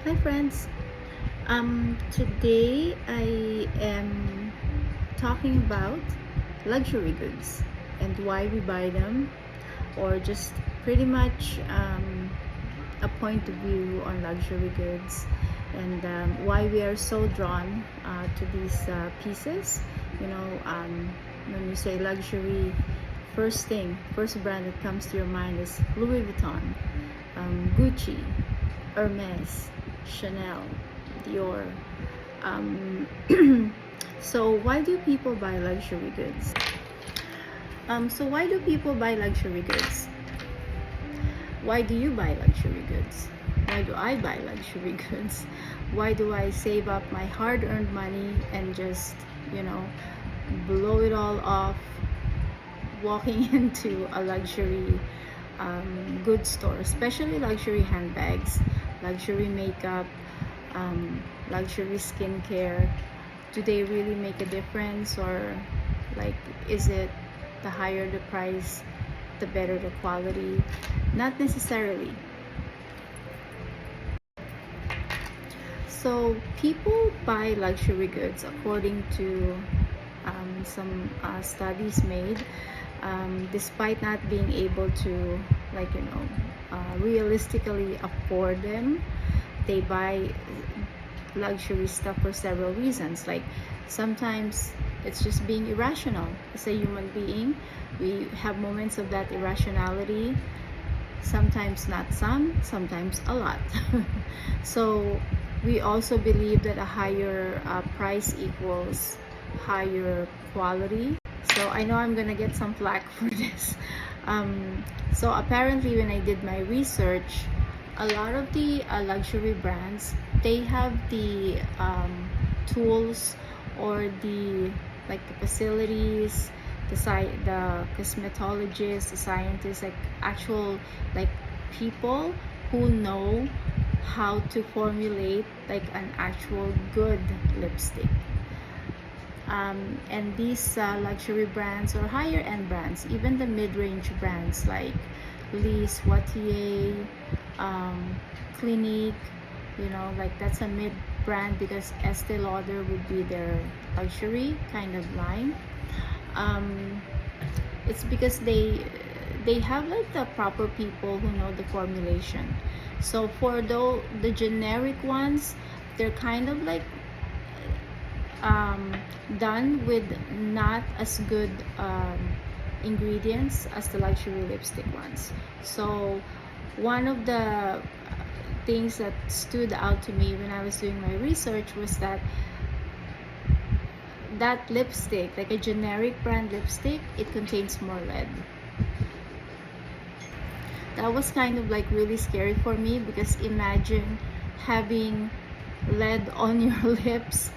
Hi friends. Today I am talking about luxury goods and why we buy them, or just pretty much a point of view on luxury goods and why we are so drawn to these pieces. When you say luxury, first brand that comes to your mind is Louis Vuitton, Gucci, Hermes, Chanel, Dior. Um, so why do people buy luxury goods? So why do people buy luxury goods? Why do you buy luxury goods? Why do I buy luxury goods? Why do I save up my hard-earned money and just, blow it all off walking into a luxury goods store, especially luxury handbags, luxury makeup, luxury skincare? Do they really make a difference, or is it the higher the price, the better the quality? Not necessarily. So people buy luxury goods according to some studies made, despite not being able to realistically afford them. They buy luxury stuff for several reasons. Like, sometimes it's just being irrational. As a human being, we have moments of that irrationality, sometimes not sometimes a lot. So we also believe that a higher price equals higher quality. So I know I'm gonna get some flack for this. So apparently, when I did my research, a lot of the luxury brands, they have the tools, or the facilities, the cosmetologists, the scientists, actual people who know how to formulate an actual good lipstick. And these luxury brands, or higher end brands, even the mid-range brands like Lise Wattier, Clinique, that's a mid brand, because Estee Lauder would be their luxury kind of line. It's because they have the proper people who know the formulation. So for the generic ones, they're kind of done with not as good ingredients as the luxury lipstick ones. So one of the things that stood out to me when I was doing my research was that lipstick, like a generic brand lipstick, it contains more lead. That was kind of really scary for me, because imagine having lead on your lips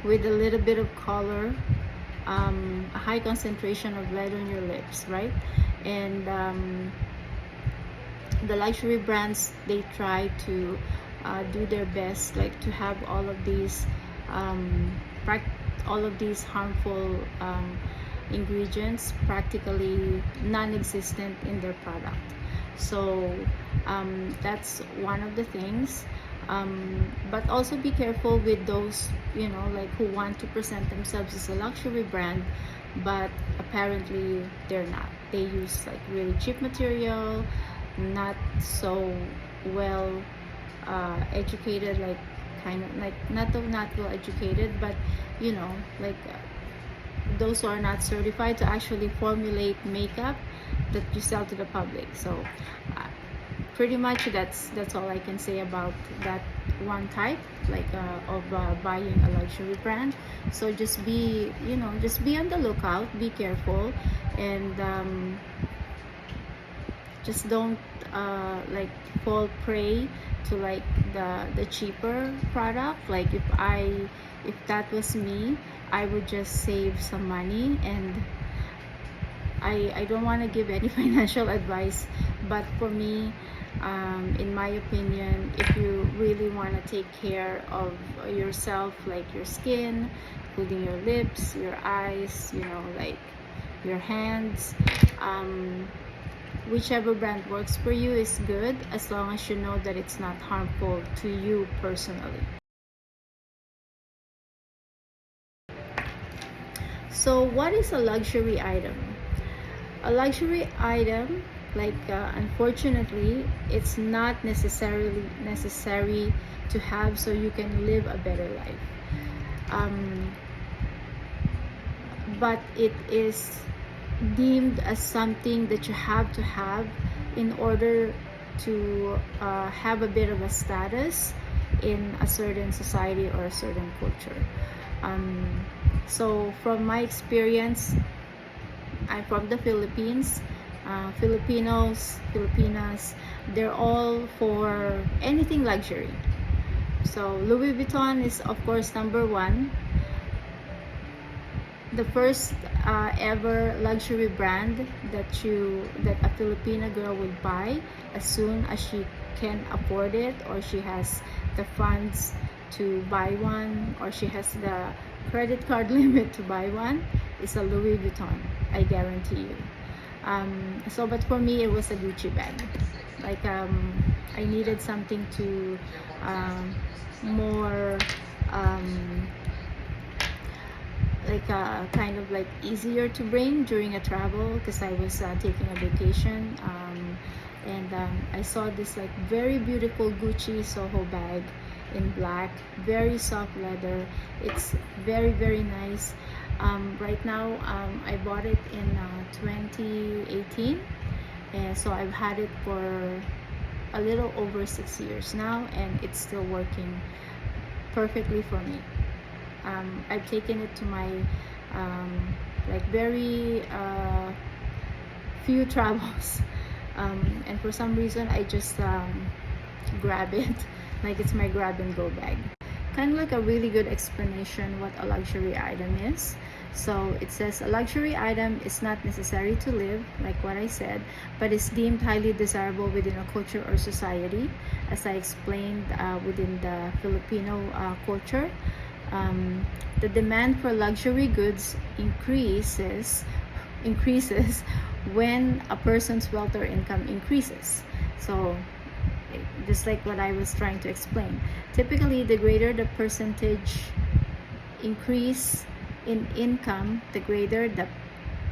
with a little bit of color, a high concentration of lead on your lips, right? And the luxury brands, they try to do their best to have all of these harmful ingredients practically non-existent in their product. So that's one of the things. But also be careful with those who want to present themselves as a luxury brand, but apparently they're not. They use really cheap material, not so well educated, not well educated, but those who are not certified to actually formulate makeup that you sell to the public. So pretty much that's all I can say about that one type of buying a luxury brand. So just be on the lookout, be careful, and just don't fall prey to the cheaper product. If that was me, I would just save some money. And I don't want to give any financial advice, but for me, in my opinion, if you really want to take care of yourself, your skin, including your lips, your eyes, your hands, Whichever brand works for you is good, as long as you know that it's not harmful to you personally. So what is a luxury item? A luxury item, unfortunately, it's not necessarily necessary to have so you can live a better life. But it is deemed as something that you have to have in order to have a bit of a status in a certain society or a certain culture. So from my experience, I'm from the Philippines. Filipinas, they're all for anything luxury. So Louis Vuitton is of course number one. The first ever luxury brand that a Filipina girl would buy as soon as she can afford it, or she has the funds to buy one, or she has the credit card limit to buy one, is a Louis Vuitton, I guarantee you. But for me, it was a Gucci bag. I needed something to more kind of like easier to bring during a travel, because I was taking a vacation, and I saw this like very beautiful Gucci Soho bag in black, very soft leather. It's very, very nice. Right now, I bought it in 2018, and so I've had it for a little over 6 years now, and it's still working perfectly for me. I've taken it to my very few travels, and for some reason I just grab it like it's my grab and go bag. Kind of like a really good explanation what a luxury item is. So it says a luxury item is not necessary to live, like what I said, but is deemed highly desirable within a culture or society, as I explained within the Filipino culture. The demand for luxury goods increases when a person's wealth or income increases. So just like what I was trying to explain, typically the greater the percentage increase in income, the greater the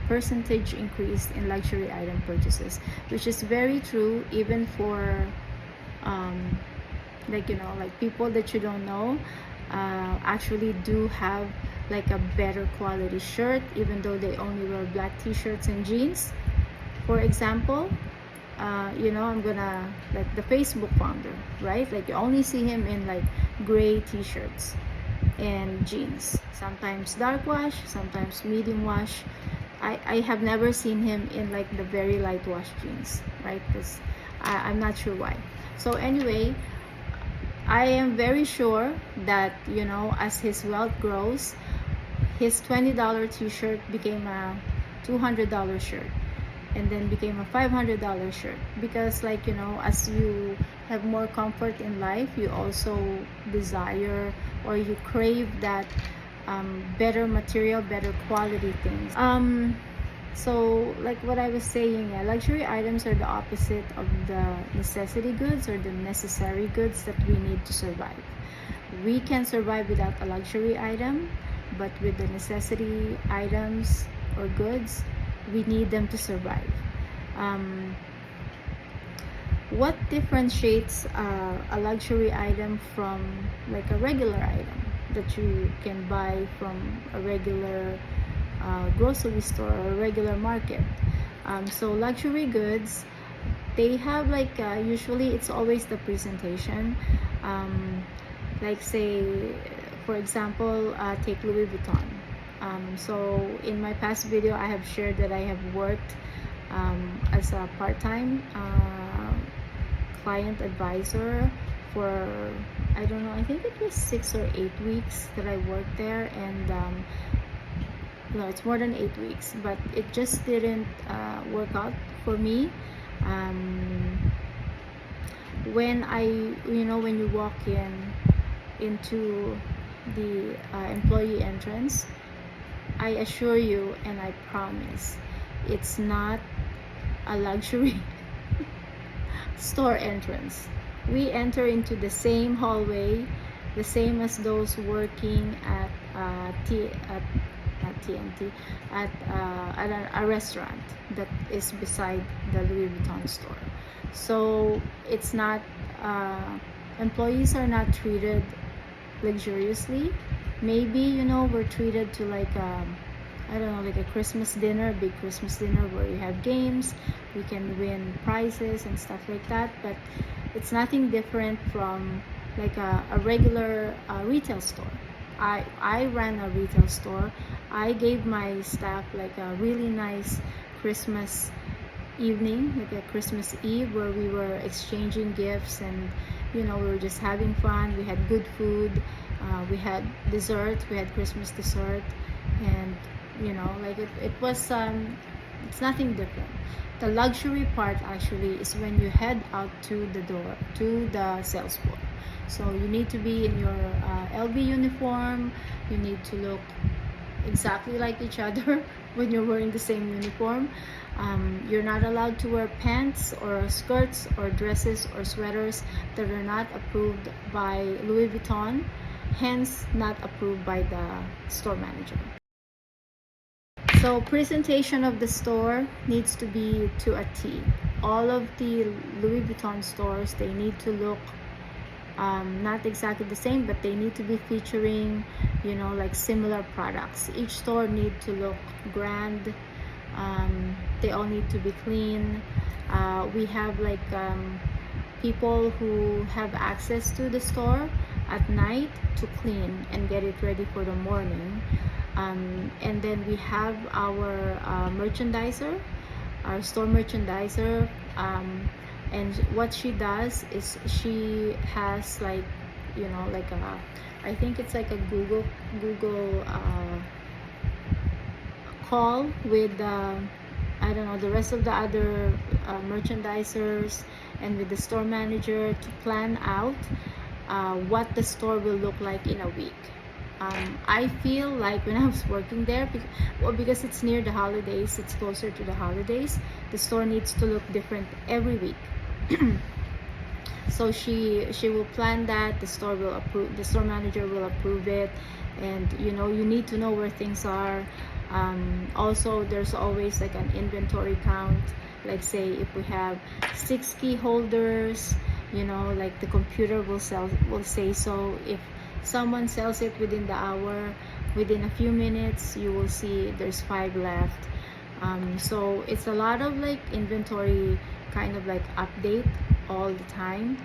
percentage increase in luxury item purchases, which is very true even for people that you don't know actually do have like a better quality shirt, even though they only wear black t-shirts and jeans. For example, I'm gonna, like, the Facebook founder, right? Like, you only see him in like gray t-shirts and jeans, sometimes dark wash, sometimes medium wash. I have never seen him in like the very light wash jeans, right? Because I'm not sure why. So anyway, I am very sure that, as his wealth grows, his $20 t-shirt became a $200 shirt, and then became a $500 shirt, because as you have more comfort in life, you also desire, or you crave that better material, better quality things. So like what I was saying, luxury items are the opposite of the necessity goods, or the necessary goods that we need to survive. We can survive without a luxury item, but with the necessity items or goods, we need them to survive. What differentiates a luxury item from like a regular item that you can buy from a regular grocery store or a regular market? So luxury goods, they have usually it's always the presentation. Like say, for example, take Louis Vuitton. So in my past video, I have shared that I have worked as a part-time client advisor for, I don't know, I think it was 6 or 8 weeks that I worked there, and no, it's more than 8 weeks, but it just didn't work out for me. When when you walk into the employee entrance, I assure you and I promise, it's not a luxury store entrance. We enter into the same hallway, the same as those working at not TNT, at a restaurant that is beside the Louis Vuitton store. So it's not, employees are not treated luxuriously. Maybe, we're treated to like I don't know, like a Christmas dinner, big Christmas dinner where you have games, we can win prizes and stuff like that. But it's nothing different from like a regular retail store. I ran a retail store. I gave my staff like a really nice Christmas evening, like a Christmas Eve, where we were exchanging gifts, and we were just having fun. We had good food, we had dessert, we had Christmas dessert, and like it was it's nothing different. The luxury part actually is when you head out to the door, to the sales floor. So you need to be in your LB uniform. You need to look exactly like each other when you're wearing the same uniform. You're not allowed to wear pants or skirts or dresses or sweaters that are not approved by Louis Vuitton, hence not approved by the store manager. So presentation of the store needs to be to a T. All of the Louis Vuitton stores, they need to look not exactly the same, but they need to be featuring like similar products. Each store need to look grand. They all need to be clean. We have like people who have access to the store at night to clean and get it ready for the morning. And then we have our merchandiser, our store merchandiser, and what she does is she has like like a, I think it's like a Google call with I don't know, the rest of the other merchandisers and with the store manager to plan out what the store will look like in a week. I feel like when I was working there, because it's near the holidays, it's closer to the holidays, the store needs to look different every week. So she will plan that, the store will approve, the store manager will approve it, and you need to know where things are. Also, there's always like an inventory count. Like say if we have 6 key holders, like the computer will say so. If someone sells it within the hour, within a few minutes you will see there's 5 left. So it's a lot of like inventory kind of like update all the time.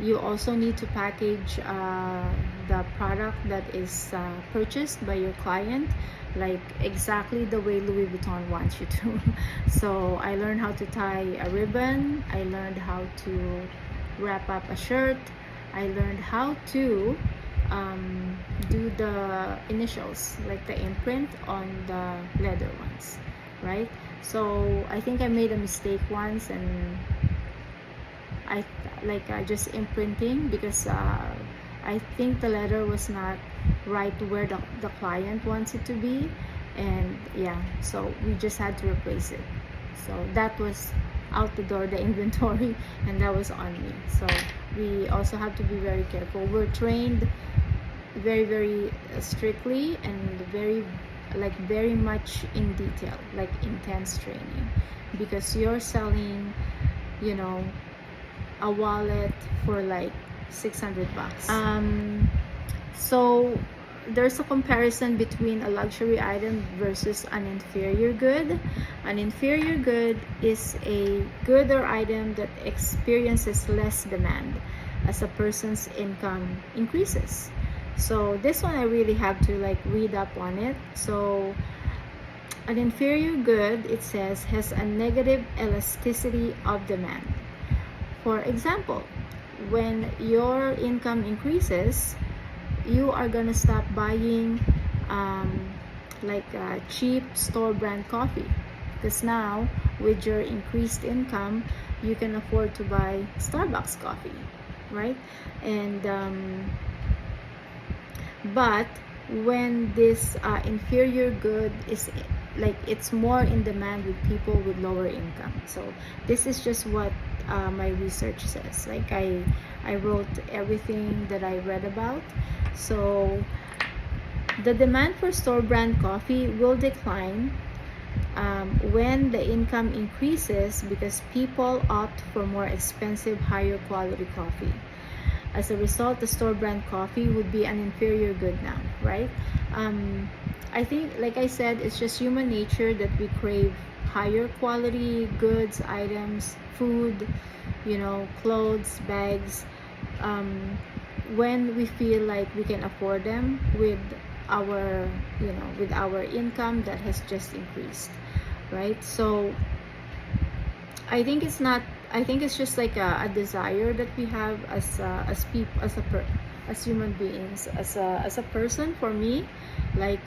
You also need to package the product that is purchased by your client like exactly the way Louis Vuitton wants you to. So I learned how to tie a ribbon, I learned how to wrap up a shirt, I learned how to do the initials, like the imprint on the leather ones, right? So I think I made a mistake once, and I just imprinting because I think the letter was not right where the client wants it to be, and yeah, so we just had to replace it. So that was out the door, the inventory, and that was on me. So we also have to be very careful. We're trained very, very strictly and very much in detail, like intense training, because you're selling a wallet for like $600. So there's a comparison between a luxury item versus an inferior good. An inferior good is a good or item that experiences less demand as a person's income increases. So this one I really have to like read up on it. So an inferior good, it says, has a negative elasticity of demand. For example, when your income increases, you are gonna stop buying cheap store brand coffee, because now with your increased income you can afford to buy Starbucks coffee, right? And but when this inferior good is like it's more in demand with people with lower income. So this is just what my research says. Like I wrote everything that I read about. So the demand for store brand coffee will decline when the income increases because people opt for more expensive, higher quality coffee. As a result, the store brand coffee would be an inferior good now, right? I think, like I said, it's just human nature that we crave higher quality goods, items, food, clothes, bags, when we feel like we can afford them with our, with our income that has just increased, right? So I think it's not. I think it's just like a desire that we have as people, as human beings, as a person. For me, like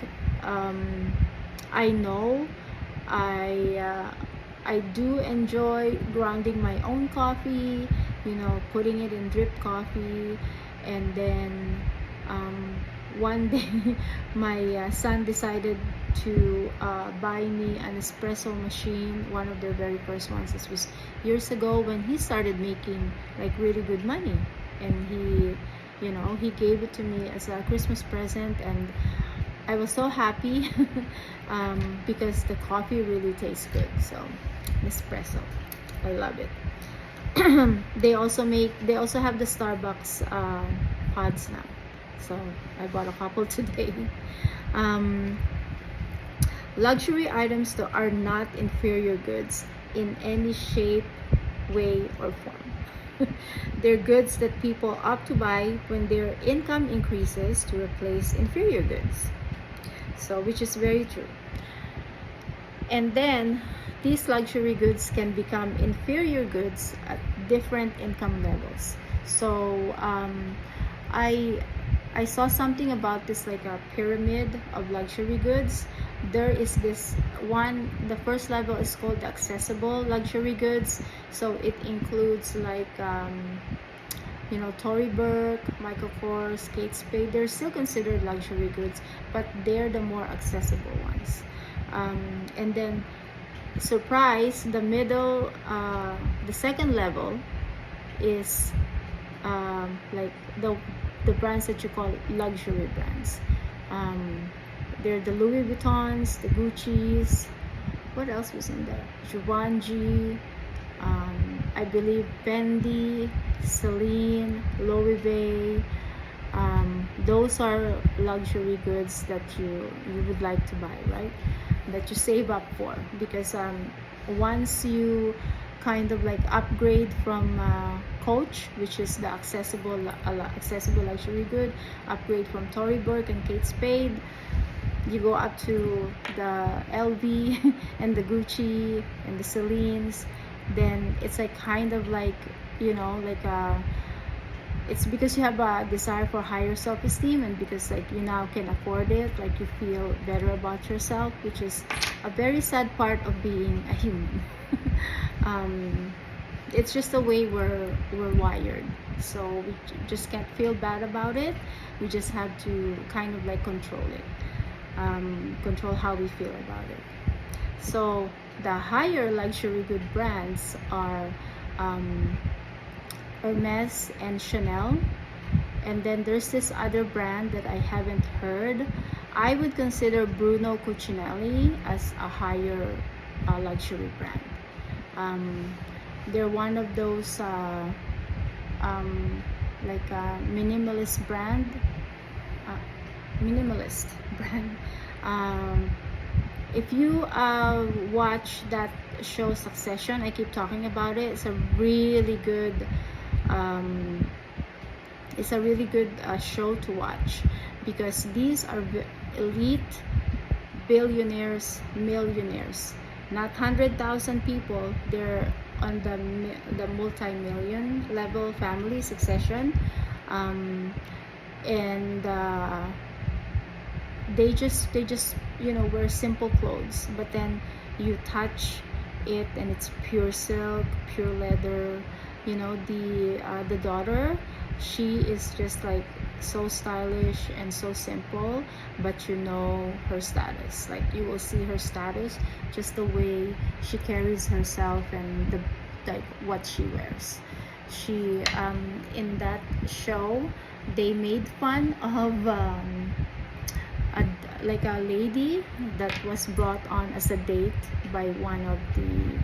I know I do enjoy grounding my own coffee, putting it in drip coffee, and then one day my son decided to buy me an espresso machine, one of their very first ones. This was years ago when he started making like really good money, and he gave it to me as a Christmas present, and I was so happy because the coffee really tastes good. So Nespresso, I love it. They also have the Starbucks pods now, so I bought a couple today. Luxury items though are not inferior goods in any shape, way, or form. They're goods that people opt to buy when their income increases to replace inferior goods. So, which is very true. And then these luxury goods can become inferior goods at different income levels. So I saw something about this, like a pyramid of luxury goods. There is this one, the first level is called accessible luxury goods. So it includes like Tory Burch, Michael Kors, Kate Spade. They're still considered luxury goods, but they're the more accessible ones. And then, surprise, the middle, the second level is like the brands that you call luxury brands. They're the Louis Vuittons, the Gucci's. What else was in there? Givenchy, I believe Fendi, Celine, Louis Vuitton. Those are luxury goods that you would like to buy, right? That you save up for, because once you kind of like upgrade from Coach, which is the accessible luxury good, upgrade from Tory Burch and Kate Spade, you go up to the LV and the Gucci and the Celine's, then it's like kind of like it's because you have a desire for higher self-esteem, and because like you now can afford it, like you feel better about yourself, which is a very sad part of being a human. It's just the way we're wired, so we just can't feel bad about it. We just have to kind of like control it, control how we feel about it. So the higher luxury good brands are Hermes and Chanel, and then there's this other brand that I haven't heard. I would consider Bruno Cucinelli as a higher luxury brand. They're one of those like a minimalist brand. If you watch that show Succession, I keep talking about it. It's a really good show to watch, because these are elite billionaires, millionaires, not 100,000 people. They're on the multi-million level family Succession, and they just wear simple clothes, but then you touch it and it's pure silk, pure leather. The daughter She is just like so stylish and so simple, but you know her status. Like you will see her status just the way she carries herself and the like what she wears. She in that show they made fun of a, like a lady that was brought on as a date by one of the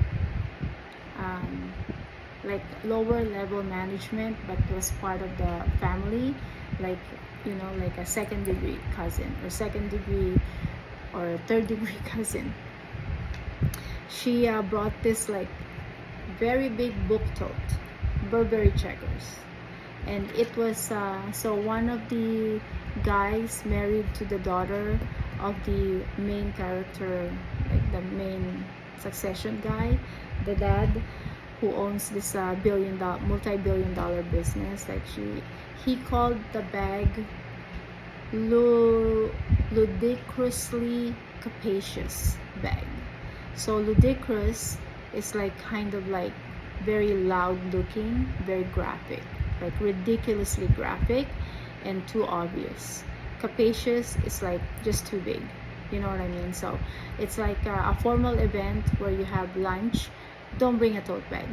um, like lower level management, but was part of the family, like you know, like a second degree cousin or second degree or third degree cousin. She brought this like very big book tote, Burberry checkers, and it was so one of the guys married to the daughter of the main character, like the main succession guy, the dad who owns this multi-billion dollar business. Like he called the bag ludicrously capacious bag. So ludicrous is like kind of like very loud looking, very graphic, like ridiculously graphic and too obvious. Capacious is like just too big, you know what I mean? So it's like a formal event where you have lunch, don't bring a tote bag.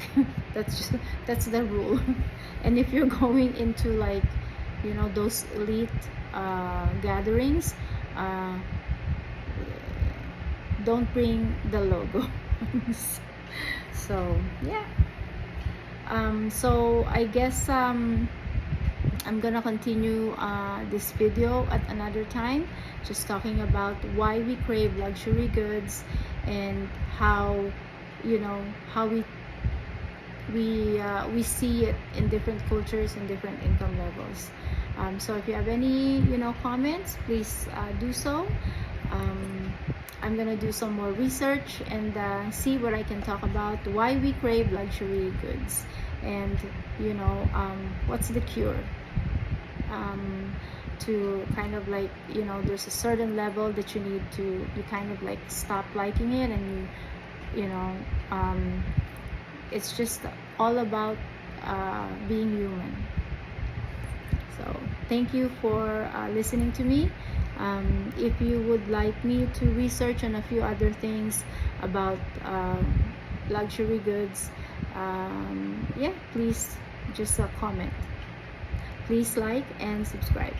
That's the rule. And if you're going into like, you know, those elite gatherings, don't bring the logo. So yeah, so I guess I'm gonna continue this video at another time, just talking about why we crave luxury goods and how, you know, how we see it in different cultures and different income levels. So if you have any, you know, comments, please do so. I'm gonna do some more research and see what I can talk about why we crave luxury goods, and you know, what's the cure to kind of like, you know, there's a certain level that you need to, you kind of like stop liking it, and you know, it's just all about being human. So thank you for listening to me. If you would like me to research on a few other things about luxury goods, yeah, please just comment. Please like and subscribe.